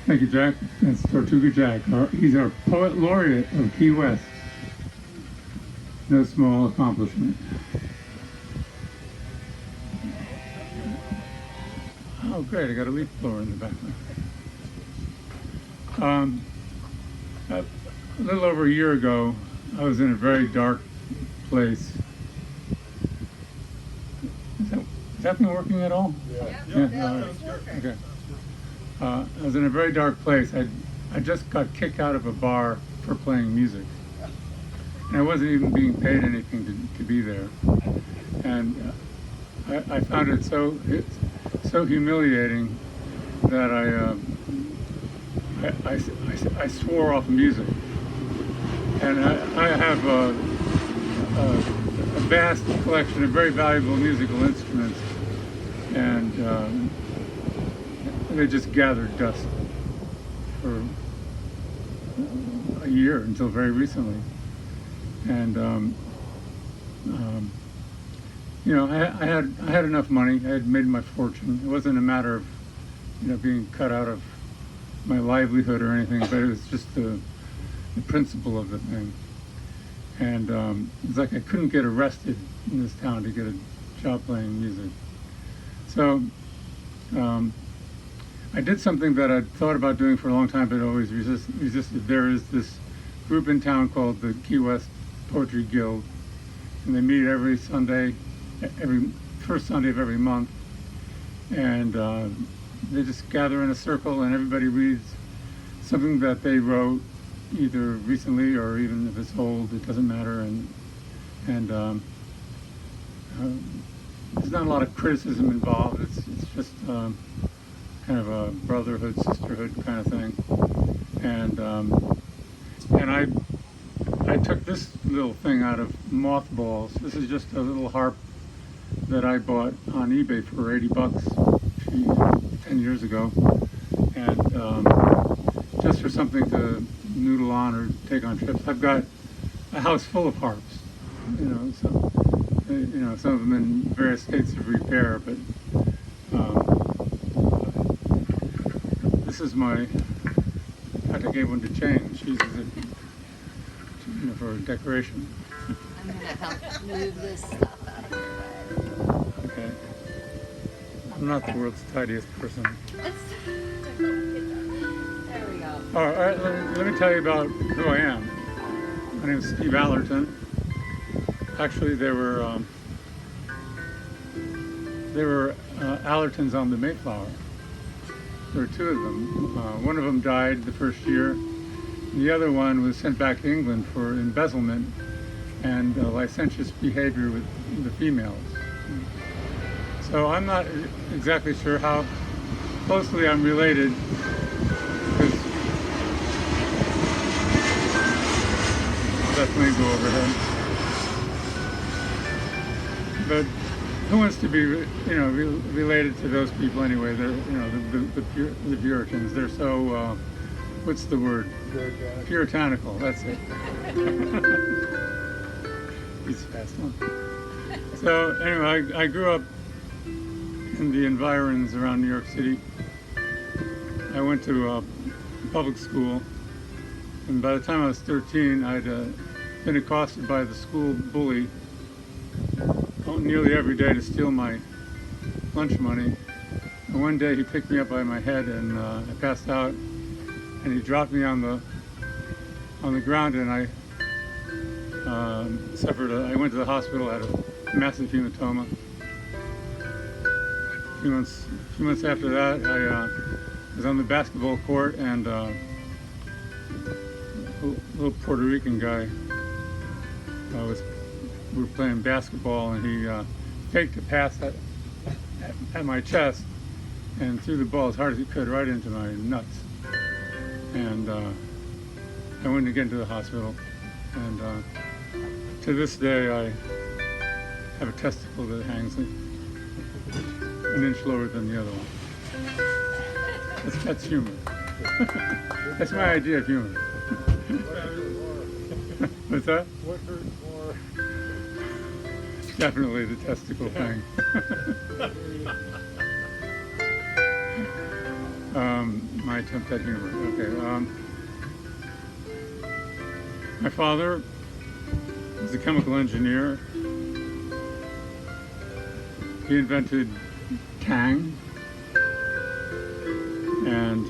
Thank you, Jack. That's Tortuga Jack. He's our poet laureate of Key West. No small accomplishment. Oh, great! I got a leaf blower in the background. A little over a year ago, I was in a very dark place. Is that been working at all? Yeah. Okay. I was in a very dark place. I just got kicked out of a bar for playing music. And I wasn't even being paid anything to be there. And I found it so humiliating that I swore off music. And I have a vast collection of very valuable musical instruments, and they just gathered dust for a year until very recently. And I had enough money. I had made my fortune. It wasn't a matter of being cut out of my livelihood or anything, but it was just the principle of the thing. And it's like I couldn't get arrested in this town to get a job playing music. So I did something that I'd thought about doing for a long time, but always resisted. There is this group in town called the Key West Poetry Guild, and they meet every Sunday, every first Sunday of every month, and they just gather in a circle, and everybody reads something that they wrote either recently or even if it's old, it doesn't matter. And there's not a lot of criticism involved. It's just kind of a brotherhood, sisterhood kind of thing. And I took this little thing out of mothballs. This is just a little harp that I bought on eBay for 80 bucks 10 years ago, and just for something to noodle on or take on trips. I've got a house full of harps, some of them in various states of repair, but this is my, in fact I gave one to Jane. She uses it for decoration. I'm going to help move this stuff out of here. Okay. I'm not the world's tidiest person. There we go. All right, let me tell you about who I am. My name is Steve Allerton. Actually, there were Allertons on the Mayflower. There were two of them. One of them died the first year. The other one was sent back to England for embezzlement and licentious behavior with the females. So I'm not exactly sure how closely I'm related, because that plane go overhead. But who wants to be, related to those people anyway? They're, the Puritans. They're so, what's the word? Puritanical. That's it. He's a fast one. So anyway, I grew up in the environs around New York City. I went to public school, and by the time I was 13, I'd been accosted by the school bully nearly every day to steal my lunch money. And one day he picked me up by my head, and I passed out, and he dropped me on the ground, and I I went to the hospital, had a massive hematoma. A few months after that, I was on the basketball court, and a little Puerto Rican guy we were playing basketball, and he faked a pass at my chest and threw the ball as hard as he could right into my nuts. And I went again to the hospital, and to this day I have a testicle that hangs an inch lower than the other one. That's humor. That's my idea of humor. What's that? What hurt more? Definitely the testicle thing. my attempt at humor. Okay. My father was a chemical engineer. He invented Tang, and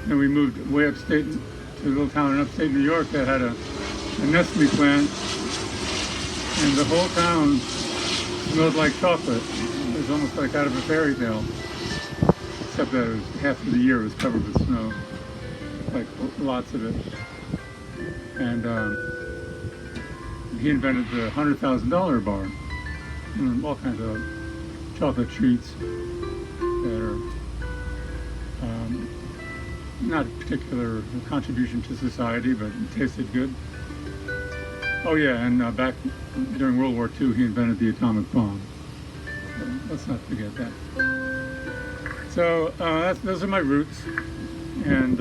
then we moved way upstate to a little town in upstate New York that had a Nestle plant, and the whole town smelled like chocolate. It was almost like out of a fairy tale, except that it was, half of the year was covered with snow, like lots of it. And he invented the $100,000 bar, and all kinds of chocolate treats that are not a particular contribution to society, but it tasted good. Oh yeah, and back during World War II, he invented the atomic bomb. So let's not forget that. So those are my roots, and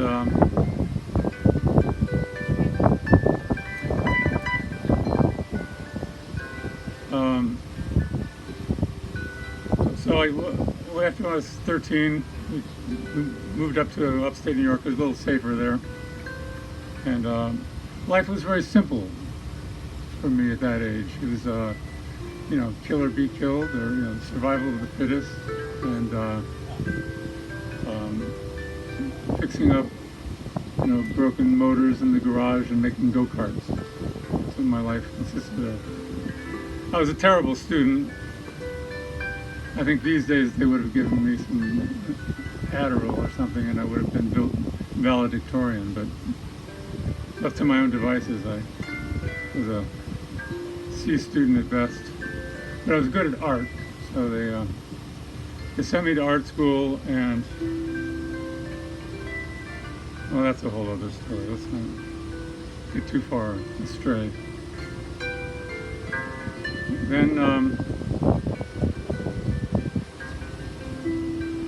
so after I was 13, we moved up to upstate New York. It was a little safer there, and life was very simple for me at that age. It was, kill or be killed, or survival of the fittest, and fixing up, broken motors in the garage and making go-karts. That's what my life consisted of. I was a terrible student. I think these days they would have given me some Adderall or something, and I would have been built valedictorian. But left to my own devices, I was a C student at best. But I was good at art, so they sent me to art school, and well, that's a whole other story. Let's not get too far astray. Then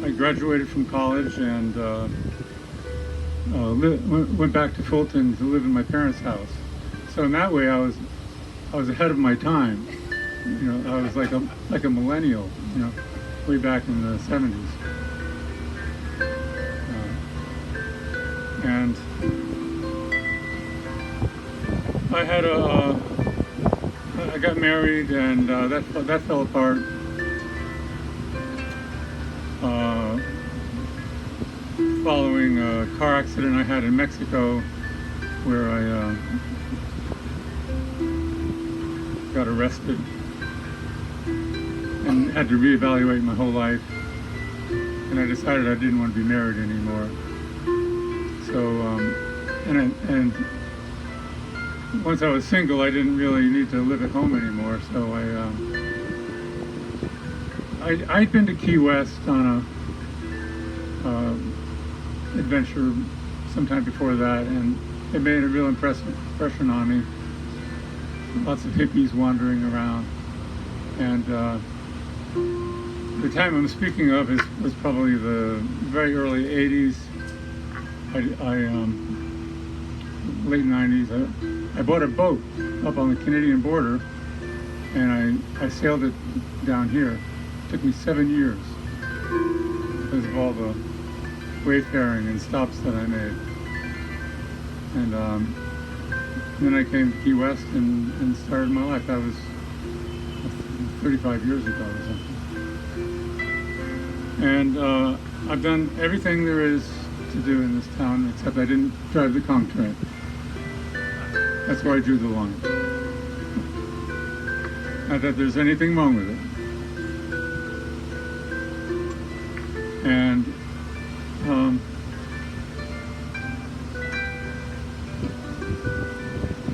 I graduated from college and went back to Fulton to live in my parents' house. So in that way, I was ahead of my time. I was like a millennial. Way back in the 70s. And I got married, and that fell apart. Following a car accident I had in Mexico, where I got arrested and had to reevaluate my whole life, and I decided I didn't want to be married anymore. So, and once I was single, I didn't really need to live at home anymore. So I'd been to Key West on a adventure sometime before that, and it made a real impression on me. Lots of hippies wandering around, and the time I'm speaking of was probably the very early 80s. Late 90s. I bought a boat up on the Canadian border, and I sailed it down here. It took me 7 years because of all the wayfaring and stops that I made. And then I came to Key West and started my life. That was 35 years ago or something. And I've done everything there is to do in this town, except I didn't drive the conch train. That's where I drew the line. Not that there's anything wrong with it. And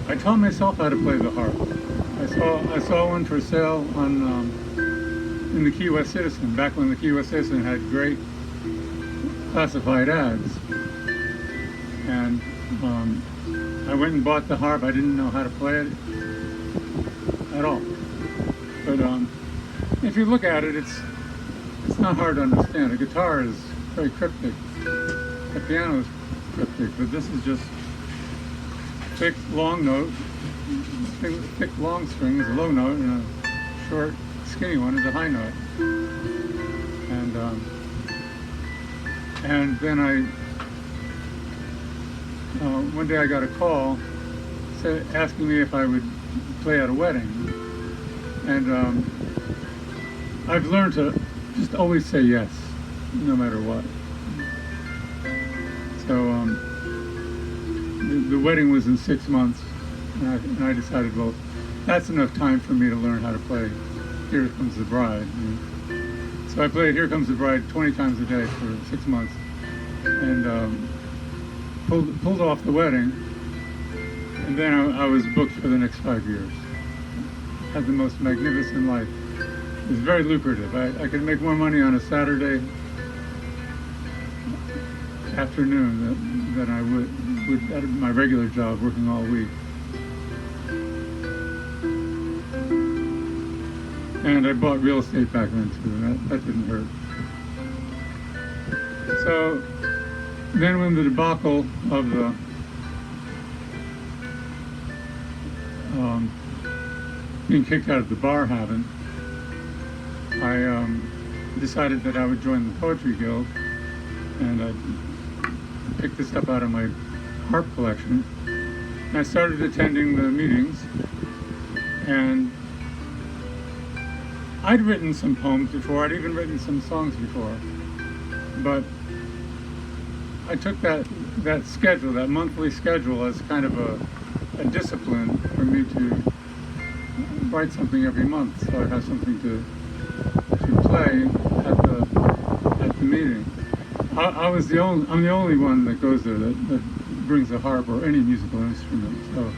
I taught myself how to play the harp. I saw one for sale on in the Key West Citizen, back when the Key West Citizen had great classified ads. And I went and bought the harp. I didn't know how to play it at all. But if you look at it, it's not hard to understand. A guitar is very cryptic. A piano is cryptic, but this is just thick, long note. Thick, long string is a low note, and a short, skinny one is a high note. And And then one day I got a call asking me if I would play at a wedding. And I've learned to just always say yes, no matter what. So the wedding was in 6 months, and I decided, well, that's enough time for me to learn how to play Here Comes the Bride. So I played Here Comes the Bride 20 times a day for 6 months, and pulled off the wedding, and then I was booked for the next 5 years. Had the most magnificent life. It was very lucrative. I could make more money on a Saturday afternoon than I would at my regular job working all week. And I bought real estate back then too, and that didn't hurt. So then when the debacle of the being kicked out of the bar happened, I decided that I would join the Poetry Guild, and I picked this up out of my harp collection. And I started attending the meetings, and I'd written some poems before, I'd even written some songs before, but I took that schedule, that monthly schedule, as kind of a discipline for me to write something every month, so I'd have something to play at the meeting. I'm the only one that goes there that brings a harp or any musical instrument. So,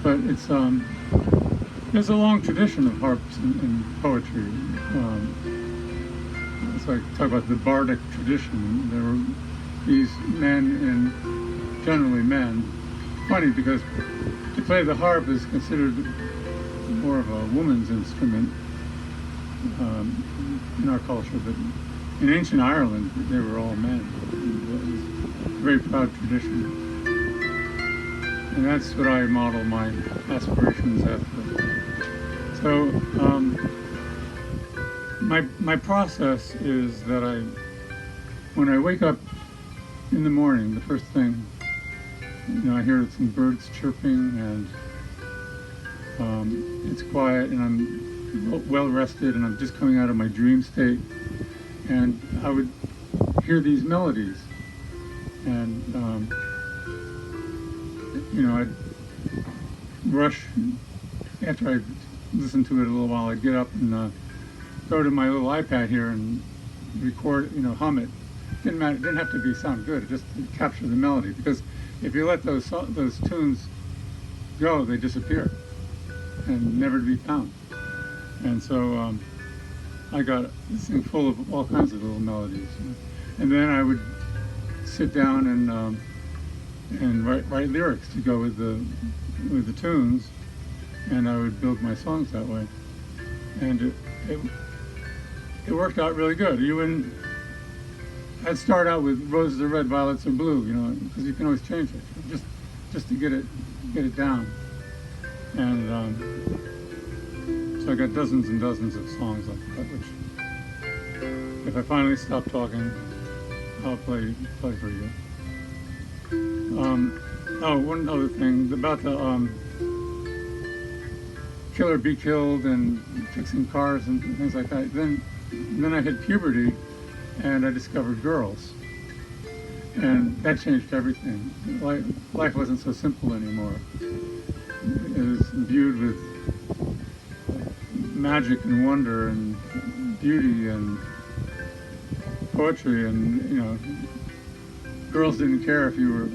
but it's there's a long tradition of harps in poetry. So I talk about the Bardic tradition. There were these men, and generally men. Funny because to play the harp is considered more of a woman's instrument in our culture, but in ancient Ireland they were all men. It was a very proud tradition, and that's what I model my aspirations after. So my process is that when I wake up in the morning, the first thing, I hear some birds chirping, and it's quiet, and I'm well rested, and I'm just coming out of my dream state, and I would hear these melodies, and I'd rush after I listened to it a little while. I'd get up and go to my little iPad here and record, hum it. Didn't matter. It didn't have to sound good. It just to capture the melody, because if you let those tunes go, they disappear and never to be found. And so I got this thing full of all kinds of little melodies, and then I would sit down and write lyrics to go with the tunes, and I would build my songs that way, and it worked out really good. I'd start out with roses are red, violets are blue, because you can always change it, just to get it down. And so I got dozens and dozens of songs like that, which, if I finally stop talking, I'll play for you. One other thing about the kill or be killed and fixing cars and things like that. Then I hit puberty, and I discovered girls, and that changed everything. Life wasn't so simple anymore. It was imbued with magic and wonder and beauty and poetry, and girls didn't care if you were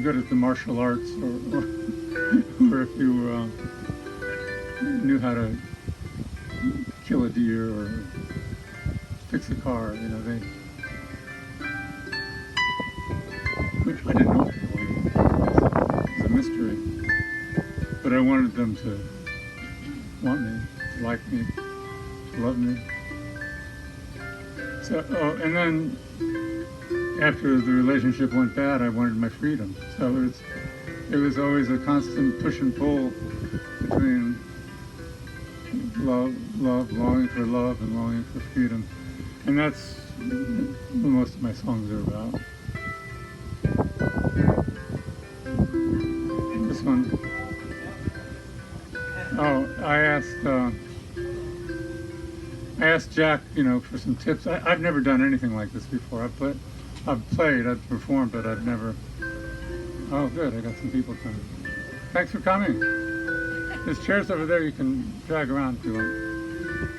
good at the martial arts or if you knew how to kill a deer or fix a car. Which I didn't know what they wanted. It was a mystery, but I wanted them to want me, to like me, to love me. So, and then after the relationship went bad, I wanted my freedom. So it was always a constant push and pull between love, longing for love, and longing for freedom. And that's what most of my songs are about. This one. Oh, I asked Jack, for some tips. I've never done anything like this before. I've played, I've performed, but I've never. Oh, good. I got some people coming. Thanks for coming. There's chairs over there you can drag around if you want.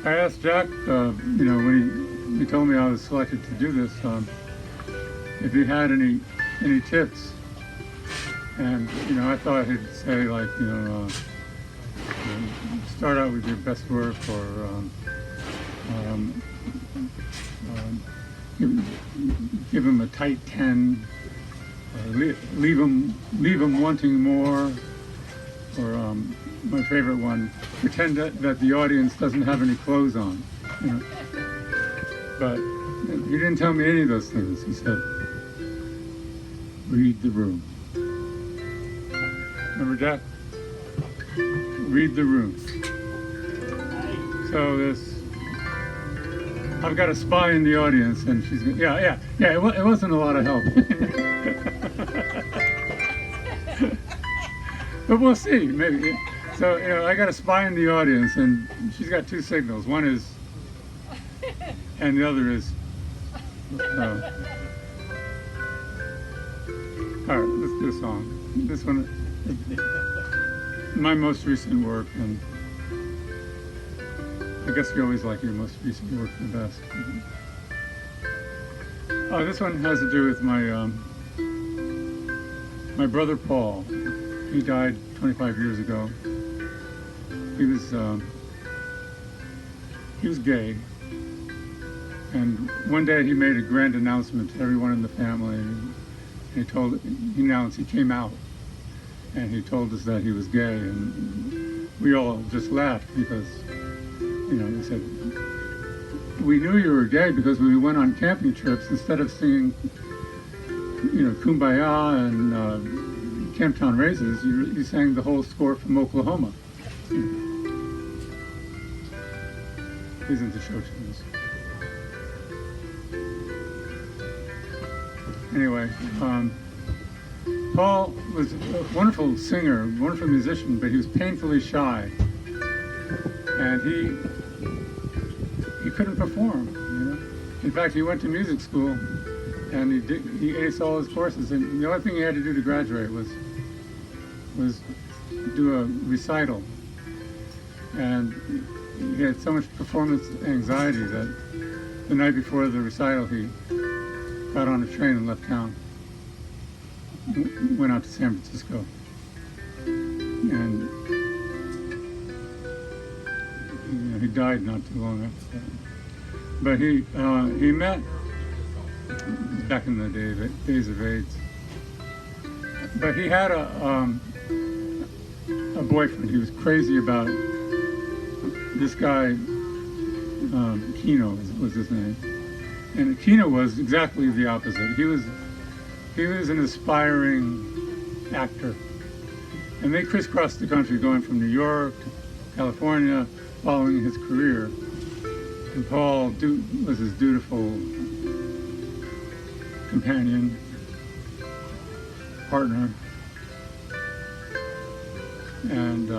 I asked Jack, when he told me I was selected to do this, if he had any tips. And, I thought he'd say, like, start out with your best work, or give him a tight 10, or leave him wanting more, or my favorite one, pretend that the audience doesn't have any clothes on. But he didn't tell me any of those things. He said, read the room. Remember, Jack? Read the room. So I've got a spy in the audience, and she's yeah. It wasn't a lot of help. But we'll see, maybe. So, I got a spy in the audience, and she's got two signals. One is, and the other is, all right, let's do a song. This one, my most recent work, and I guess you always like your most recent work the best. Oh, this one has to do with my brother Paul. He died 25 years ago. He was gay, and one day he made a grand announcement to everyone in the family. And he announced he came out, and he told us that he was gay, and we all just laughed because, he said, we knew you were gay because when we went on camping trips, instead of singing, Kumbaya and Camptown Races, you sang the whole score from Oklahoma. He's into show tunes. Anyway, Paul was a wonderful singer, wonderful musician, but he was painfully shy, and he couldn't perform. In fact, he went to music school, and he aced all his courses, and the only thing he had to do to graduate was do a recital. And he had so much performance anxiety that the night before the recital, he got on a train and left town. Went out to San Francisco. And he died not too long after that. But he met, back in the days of AIDS, but he had a boyfriend. He was crazy about this guy, Kino was his name. And Kino was exactly the opposite. He was an aspiring actor. And they crisscrossed the country, going from New York to California, following his career. And Paul was his dutiful companion, partner. And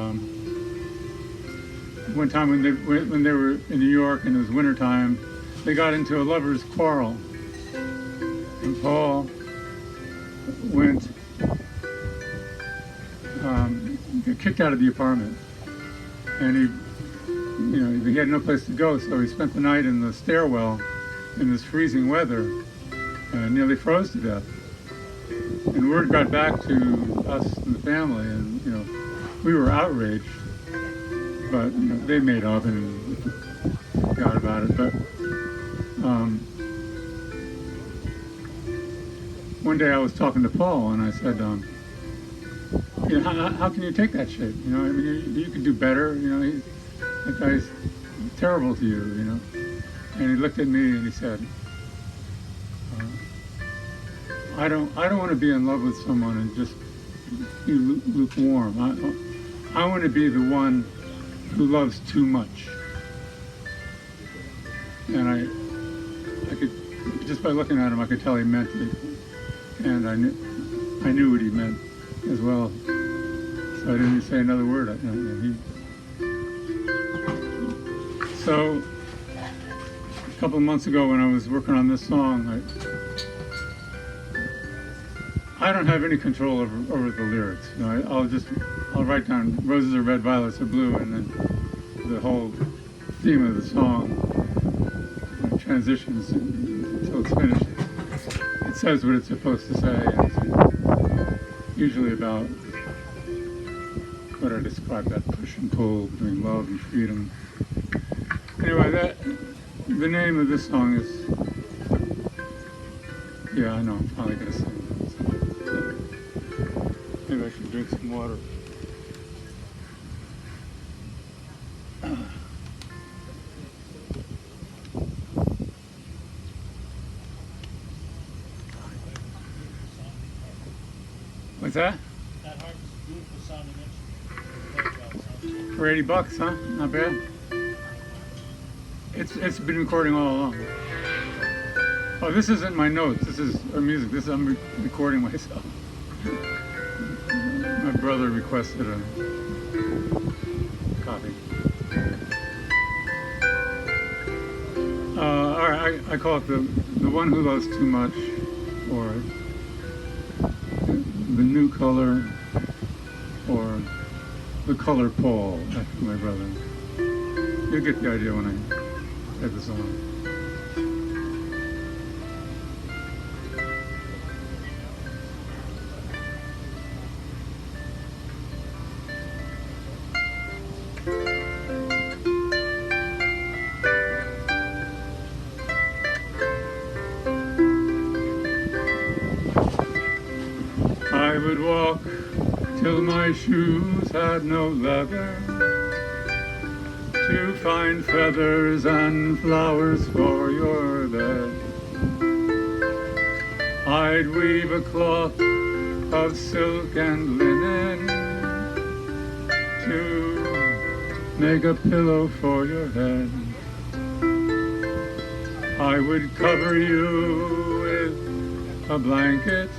one time when they were in New York and it was wintertime, they got into a lover's quarrel. And Paul got kicked out of the apartment. And he had no place to go, so he spent the night in the stairwell in this freezing weather and nearly froze to death. And word got back to us and the family, and we were outraged, but they made up and forgot about it. But one day I was talking to Paul, and I said, how can you take that shit? You could do better. That guy's terrible to you. And he looked at me and he said, I don't want to be in love with someone and just be lukewarm. I want to be the one who loves too much. And I could, just by looking at him, I could tell he meant it, and I knew what he meant as well. So I didn't even say another word. So a couple of months ago, when I was working on this song, I don't have any control over the lyrics. You know, I'll write down roses are red, violets are blue, and then the whole theme of the song transitions until it's finished. It says what it's supposed to say. And it's usually about what I described, that push and pull between love and freedom. Anyway, the name of this song is, yeah, I know, I'm finally going to sing. Maybe I should drink some water. What's that? That harp is a beautiful sounding instrument. For $80, huh? Not bad. It's been recording all along. Oh, this isn't my notes. This is our music. I'm recording myself. My brother requested a copy. All right, I call it the one who loves too much, or the new color, or the color Paul, after my brother. You'll get the idea when I get the song. I would walk till my shoes had no leather, to find feathers and flowers for your bed. I'd weave a cloth of silk and linen to make a pillow for your head. I would cover you with a blanket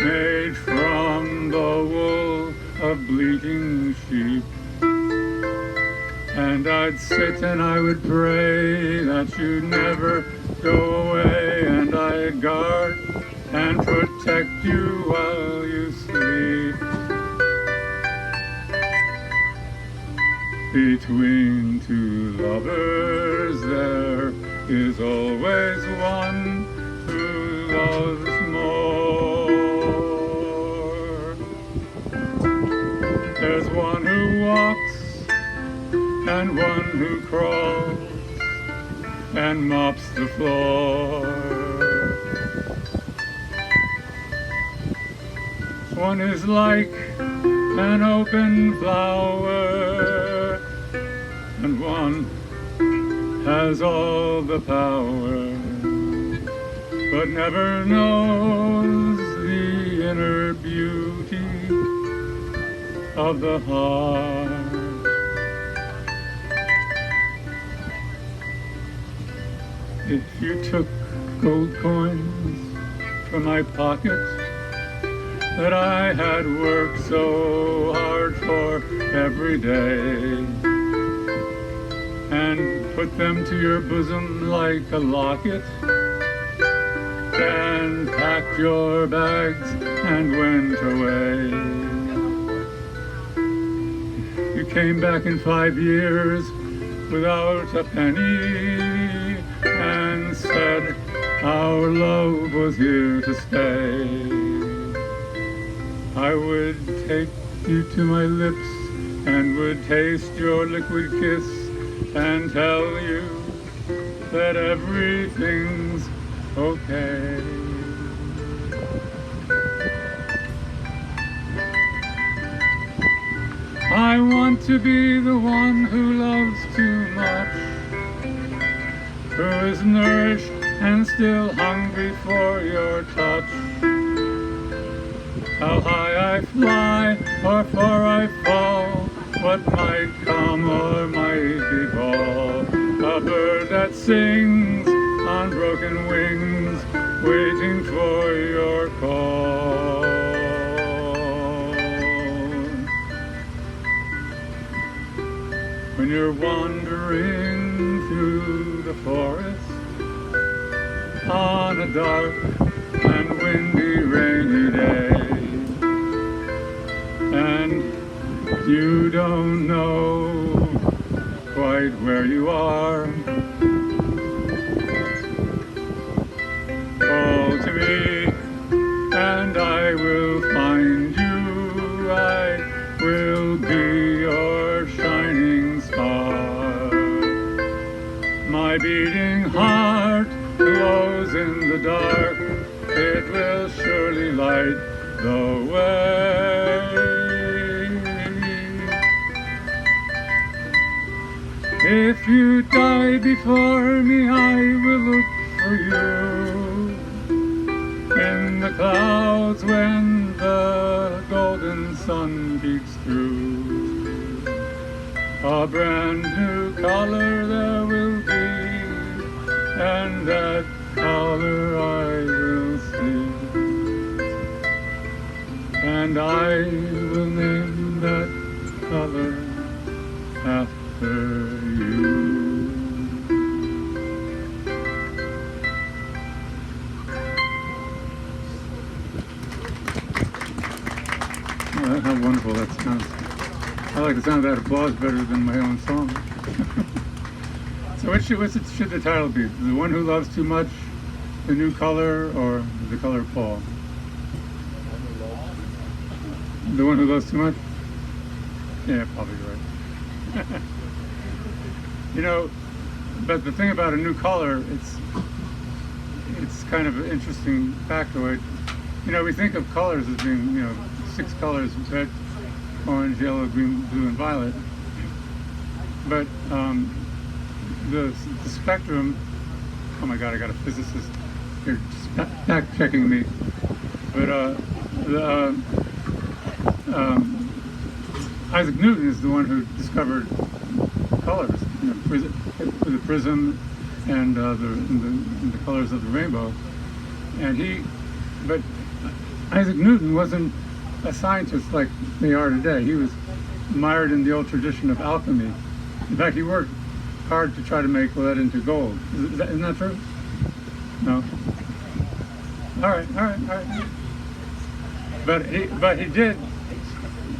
made from the wool of bleating sheep. And I'd sit and I would pray that you'd never go away, and I'd guard and protect you while you sleep. Between two lovers there is always one who loves more. There's one who walks and one who crawls and mops the floor. One is like an open flower, and one has all the power, but never knows the inner beauty of the heart. If you took gold coins from my pocket that I had worked so hard for every day, and put them to your bosom like a locket, and packed your bags and went away. You came back in 5 years without a penny, and said our love was here to stay. I would take you to my lips and would taste your liquid kiss and tell you that everything's okay. I want to be the one who loves too much, who is nourished and still hungry for your touch. How high I fly, or far I fall, what might come or might befall. A bird that sings on broken wings, waiting for your call. When you're wandering through the forest on a dark and windy rainy day, and you don't know quite where you are, call to me and I will find you. I will be your shining star. My beating heart glows in the dark, it will surely light the way. If you die before me, I will look for you in the clouds when the golden sun peeks through. A brand new color there will be, and that color I will see, and I will name that color after you. Oh, how wonderful that sounds. I like the sound of that applause better than my own song. So what should the title be? The One Who Loves Too Much, The New Color, or The Color of Paul? The One Who Loves Too Much? Yeah, probably right. You know, but the thing about a new color, it's kind of an interesting factoid. You know, we think of colors as being, 6 colors: red, orange, yellow, green, blue, and violet. But the spectrum, oh my God, I got a physicist here fact checking me. But Isaac Newton is the one who discovered colors, with the prism and the colors of the rainbow. But Isaac Newton wasn't a scientist like they are today. He was mired in the old tradition of alchemy. In fact, he worked hard to try to make lead into gold. Isn't that true? No. All right. But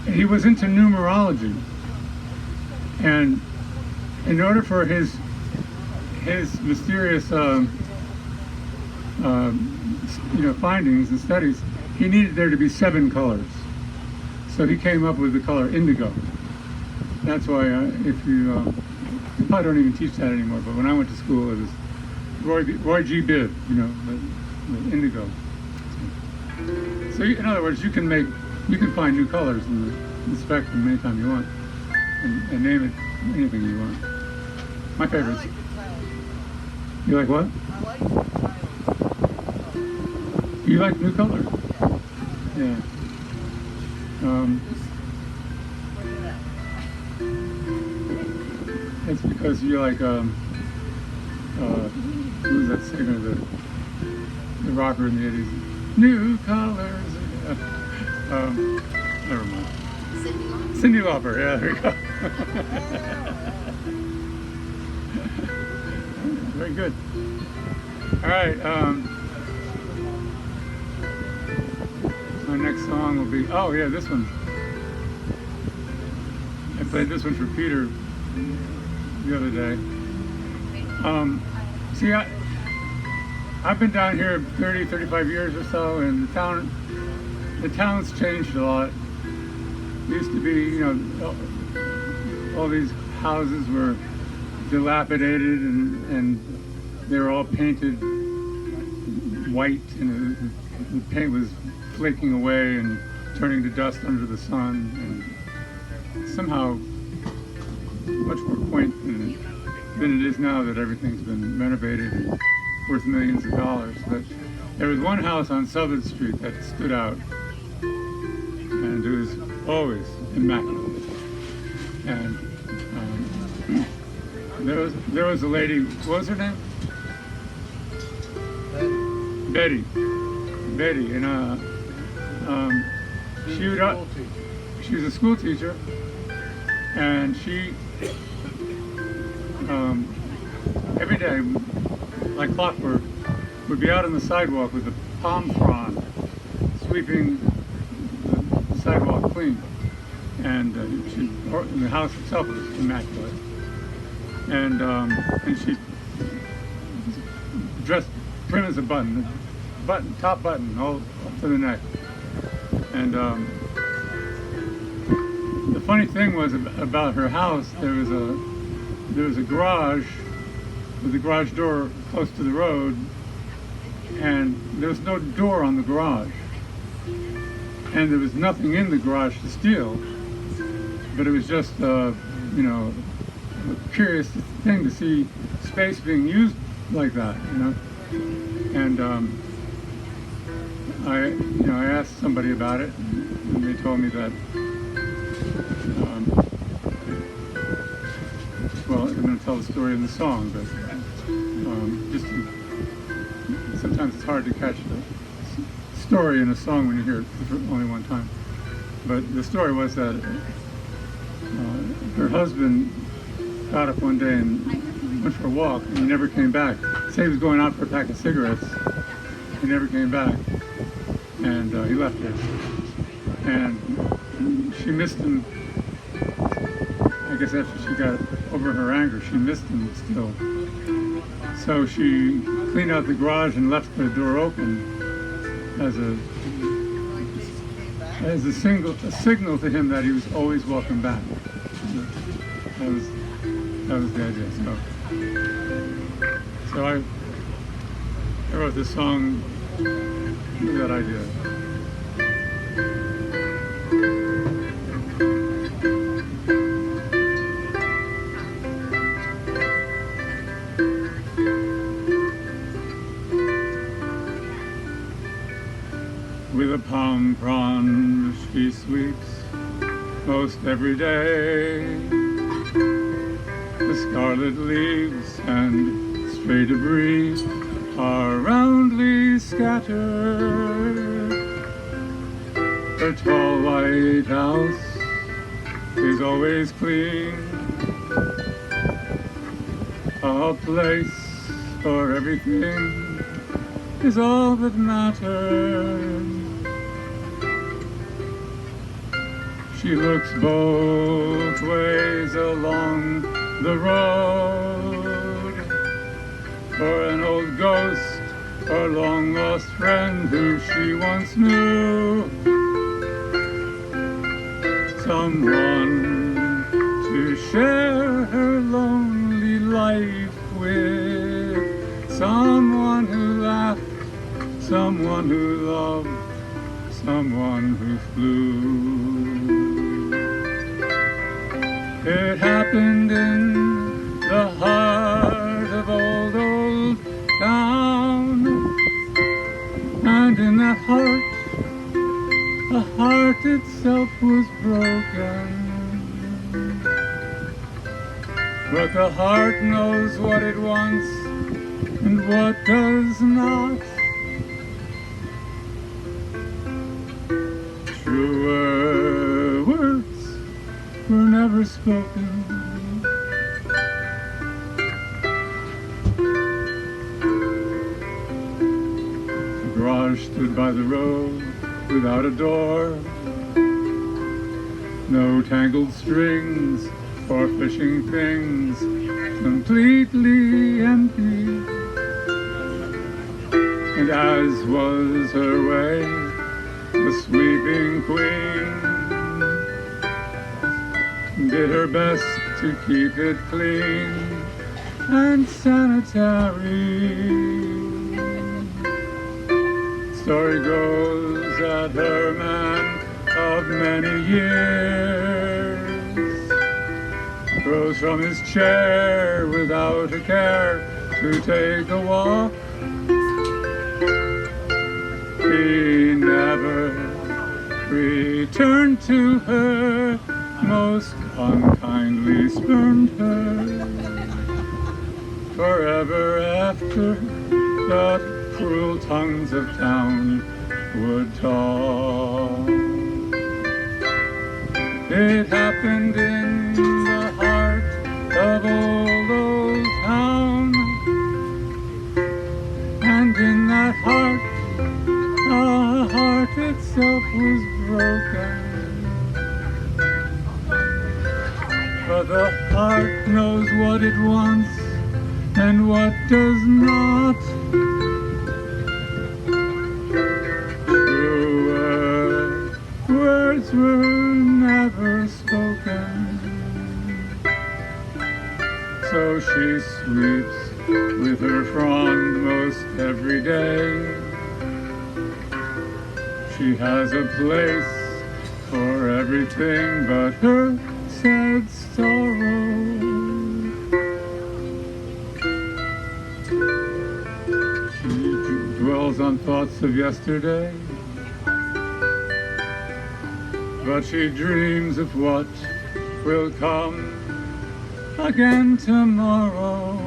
he was into numerology, and in order for his mysterious findings and studies, he needed there to be 7 colors. So he came up with the color indigo. That's why if you I don't even teach that anymore, but when I went to school, it was Roy G. Biv, the indigo. So in other words, you can find new colors in the spectrum anytime you want, and name it anything you want. My favorites. You like what? I like the title. You like new colors? Yeah. It's because you like who's that singer, the rocker in the 80s? New colors. Never mind. Cyndi Lauper. Yeah, there you go. Very good. All right. My next song will be, this one. I played this one for Peter the other day. I've been down here 35 years or so, and the town's changed a lot. It used to be, all these houses were dilapidated and they were all painted white, and the paint was flaking away and turning to dust under the sun, and somehow much more quaint than it is now that everything's been renovated and worth millions of dollars. But there was one house on Southern Street that stood out, and it was always immaculate. And there was a lady. What was her name? Betty, and she would, School teacher. she was a school teacher, and she every day, like clockwork, would be out on the sidewalk with a palm frond, sweeping the sidewalk clean, and the house itself was immaculate, and she dressed prim as a button, top button, all up to the neck, and the funny thing was about her house, there was a garage with the garage door close to the road, and there was no door on the garage, and there was nothing in the garage to steal, but it was just a curious thing to see space being used like that, and I asked somebody about it, and they told me that well, I'm going to tell the story in the song, but sometimes it's hard to catch the story in a song when you hear it for only one time. But the story was that her husband got up one day and went for a walk, and he never came back. Say he was going out for a pack of cigarettes. He never came back, and he left her. And she missed him. I guess after she got over her anger, she missed him still. So she cleaned out the garage and left the door open as a signal to him that he was always welcome back. That was the idea. So I wrote this song with that idea. With a palm frond she sweeps most every day the scarlet leaves and stray debris are roundly scattered. Her tall white house is always clean, a place for everything is all that matters. She looks both ways along the road for an old ghost or long lost friend who she once knew. Someone to share her lonely life with, someone who laughed, someone who loved, someone who flew. It happened in the heart of old town, and in that heart, the heart itself was broken. But the heart knows what it wants and what does not. Truer words were never spoken. The garage stood by the road without a door, no tangled strings or fishing things, completely empty. And as was her way, the sweeping queen did her best to keep it clean and sanitary. Story goes that her man of many years rose from his chair without a care to take a walk. He never returned to her, most unkindly spurned her. Forever after, the cruel tongues of town would talk. It happened in the heart of old town, and in that heart, the heart itself was broken. But the heart knows what it wants and what does not. Truer words were never spoken. So she sleeps with her frond most every day. She has a place for everything but her sad sorrow. She dwells on thoughts of yesterday, but she dreams of what will come again tomorrow.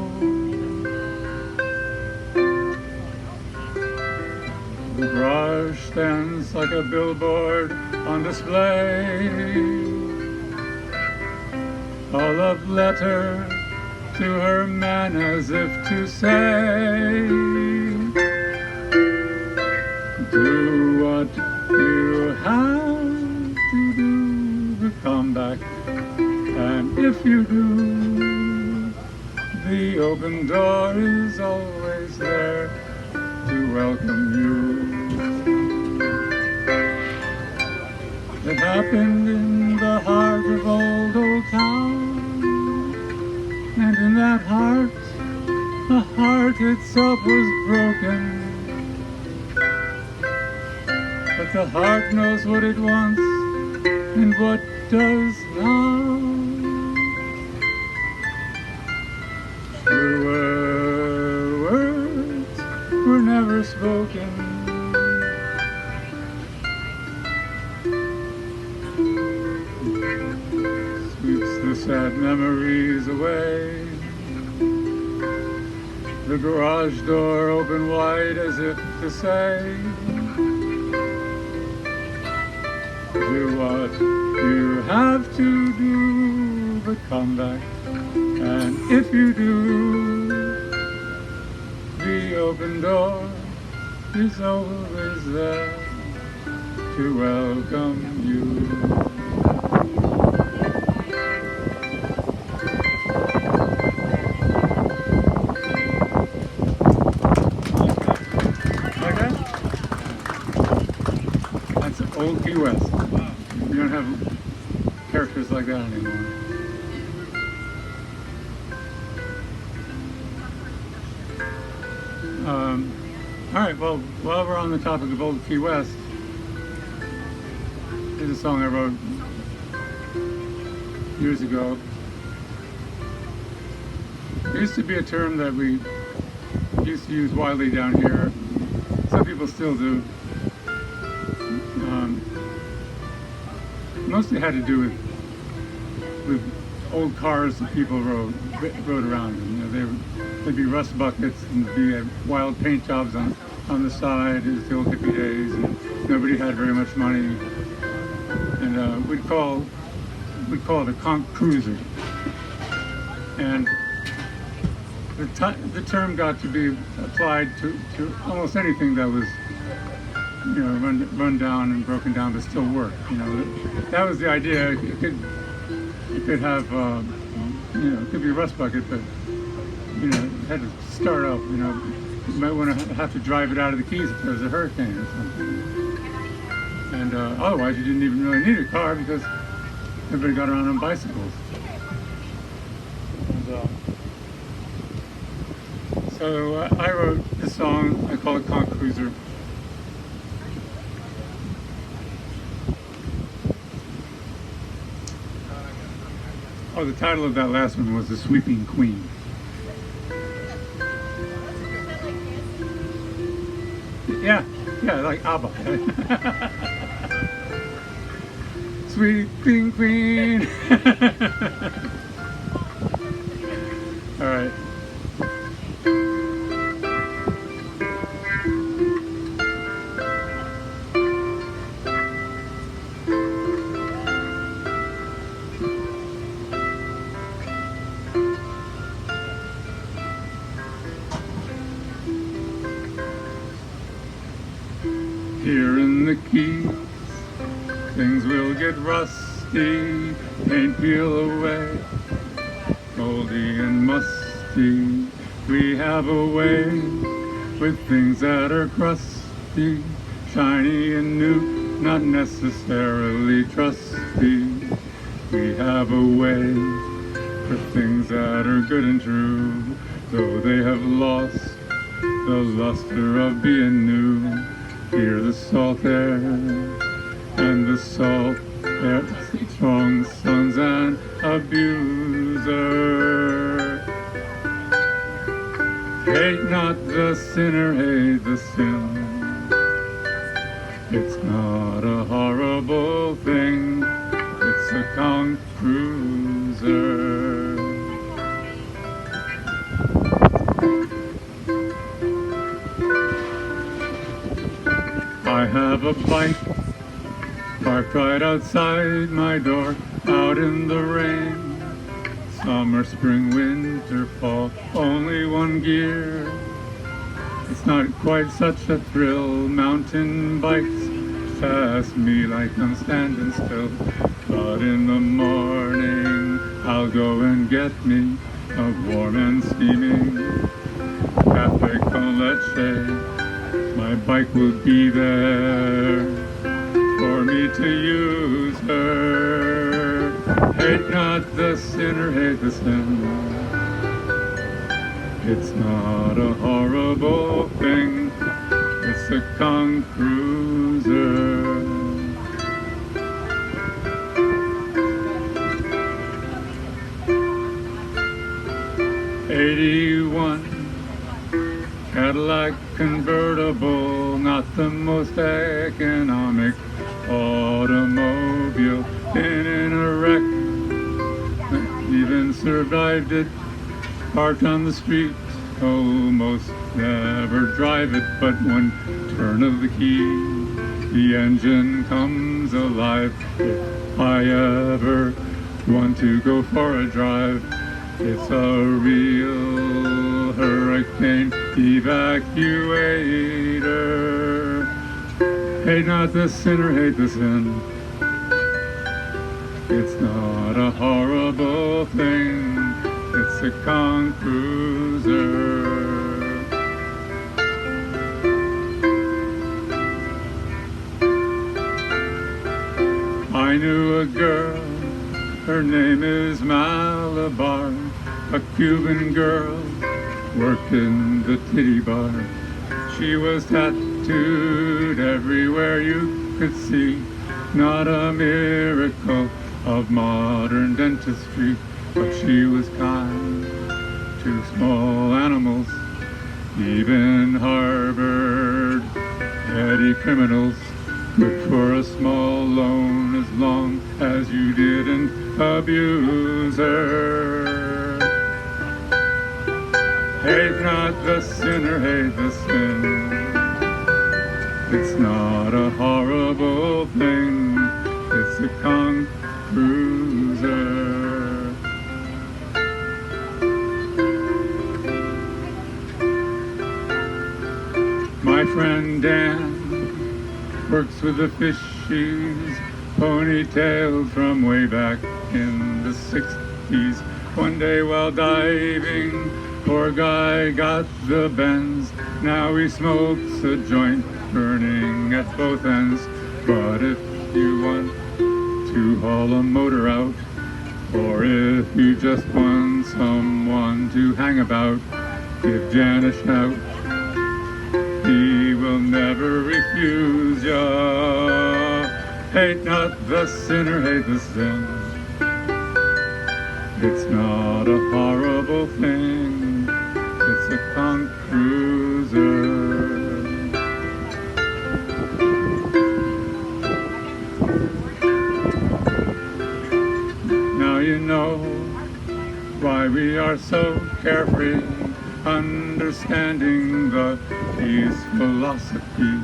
The garage stands like a billboard on display, a love letter to her man as if to say, do what you have to do to come back, and if you do, the open door is always there to welcome you. It happened in the heart of old town, and in that heart, the heart itself was broken. But the heart knows what it wants and what does not. Truer words were never spoken. Sweeps the sad memories away. The garage door open wide as if to say, do what you have to do, but come back, and if you do, the open door is always there to welcome you. Old Key West. We don't have characters like that anymore. Alright, well, while we're on the topic of Old Key West, here's a song I wrote years ago. It used to be a term that we used to use widely down here. Some people still do. Mostly had to do with old cars that people rode around in. You know, there'd be rust buckets and there'd be wild paint jobs on the side. It was the old hippie days, and nobody had very much money. And we'd call it a conch cruiser. And the term got to be applied to almost anything that was, you know, run down and broken down, but still work. You know, that was the idea. It could have, you know, it could be a rust bucket, but you know, it had to start up. You know, you might want to have to drive it out of the Keys if there's a hurricane or something. And otherwise, you didn't even really need a car because everybody got around on bicycles. And, so I wrote this song. I call it Conch Cruiser. Oh, the title of that last one was The Sweeping Queen. Yeah, like ABBA. Sweeping Queen. All right. here in the Keys. Things will get rusty, paint peel away, moldy and musty. We have a way with things that are crusty, shiny and new, not necessarily trusty. We have a way for things that are good and true, though they have lost the luster of being new. Hear the salt air and the salt air, strong sun's an abuser. Hate not the sinner, hate the sin. It's not a horrible thing, it's a conch cruiser. I have a bike parked right outside my door, out in the rain. Summer, spring, winter, fall, only one gear. It's not quite such a thrill. Mountain bikes pass me like I'm standing still. But in the morning I'll go and get me a warm and steaming cafe con leche. My bike will be there for me to use her. Hate not the sinner, hate the sin. It's not a horrible thing, it's a conch cruiser. '81 Cadillac convertible, not the most economic automobile. Been in a wreck, even survived it. Parked on the street, almost never drive it, but one turn of the key, the engine comes alive. If I ever want to go for a drive, it's a real hurricane evacuator. Hate not the sinner, hate the sin. It's not a horrible thing, it's a conch cruiser. I knew a girl, her name is Malabar, a Cuban girl, working the titty bar. She was tattooed everywhere you could see, not a miracle of modern dentistry, but she was kind to small animals, even harbored petty criminals. Good for a small loan as long as you didn't abuse her. Hate not the sinner, hate the sin. It's not a horrible thing, it's a conch cruiser. My friend Dan works with the fishies, ponytailed from way back in the 60s. One day while diving, poor guy got the bends. Now he smokes a joint, burning at both ends. But if you want to haul a motor out, or if you just want someone to hang about, give Jan a shout. He will never refuse ya. Hate not the sinner, hate the sin. It's not a horrible thing, it's a conch cruiser. Now you know why we are so carefree, understanding the peace philosophy.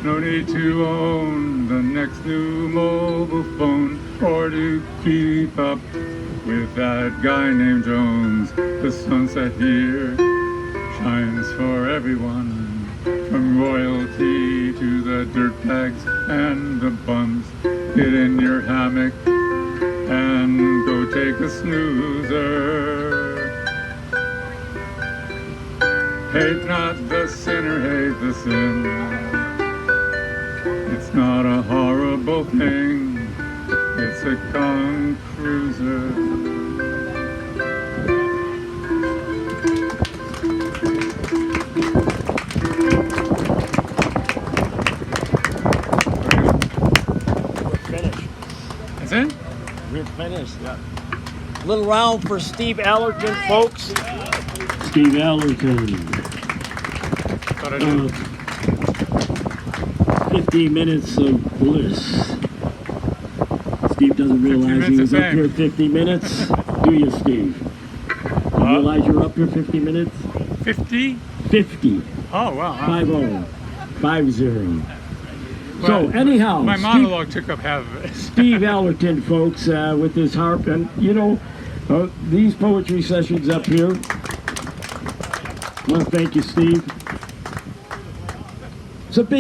No need to own the next new mobile phone or to keep up with that guy named Jones. The sunset here shines for everyone, from royalty to the dirt bags and the bums. Get in your hammock and go take a snoozer. Hate not the sinner, hate the sin. It's not a horrible thing, it's a con cruiser. That's it? We're finished, yeah. Little round for Steve Allerton, folks. Steve Allerton. Thought I did. 15 minutes of bliss. Steve doesn't realize he was up here 50 minutes. Do you, Steve? You realize you're up here 50 minutes? 50? 50. Oh, wow. 50. 50. Well, So anyhow, my monologue took up half of it. Steve Allerton, folks, with his harp, and you know, these poetry sessions up here. I want to thank you, Steve. It's a big